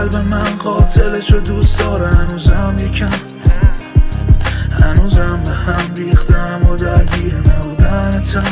قلب من قاتلشو دوست داره هنوزم یکم، هنوزم به هم ریختم و درگیر نبودنتم.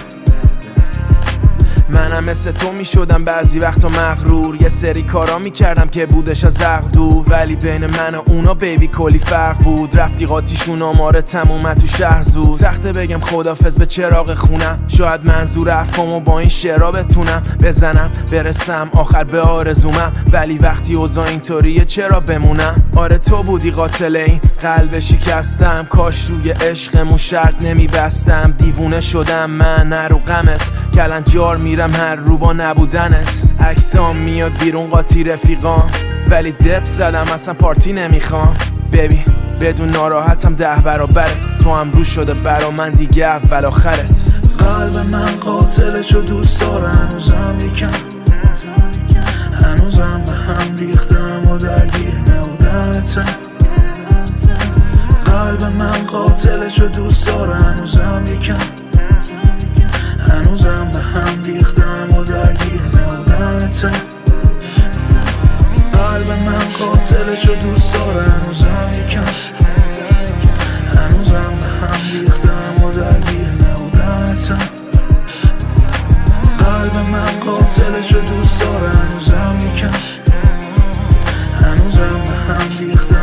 منم مثل تو می شدم بعضی وقتا مغرور، یه سری کارا می کردم که بودش از عقل دور، ولی بین من و اونا بیبی کلی فرق بود. رفیقاتیشون آماره تمومه تو شهر زود، سخته بگم خدافظ به چراغ خونم. شاید منظور حرفامو با این شعرها بتونم بزنم برسم آخر به آرزومم، ولی وقتی اوضاع اینطوریه چرا بمونم؟ آره تو بودی قاتل این قلب شکستم، کاش روی عشقمون شرط نمی بستم. دیوونه شدم من نرو غمت، کلنجار میرم هر رو با نبودنت. عکسام میاد بیرون قاطی رفیقام، ولی دپ زدم اصلا پارتی نمیخوام. بیبی بدون ناراحتم 10 برابرت، تو هم رو شده برا من دیگه اول آخرت. قلب من قاتلشو دوست داره هنوزم یکم، هنوزم به هم ریختم و درگیر نبودنتم. قلب من قاتلشو دوست داره هنوزم یکم، هنوزم به هم ریختم و درگیر نبودنتم. قلب من قاتلشو دوست داره هنوزم یکم، هنوزم به هم ریختم و درگیر نبودنتم. قلب من قاتلشو دوست داره هنوزم یکم، هنوزم به هم ریختم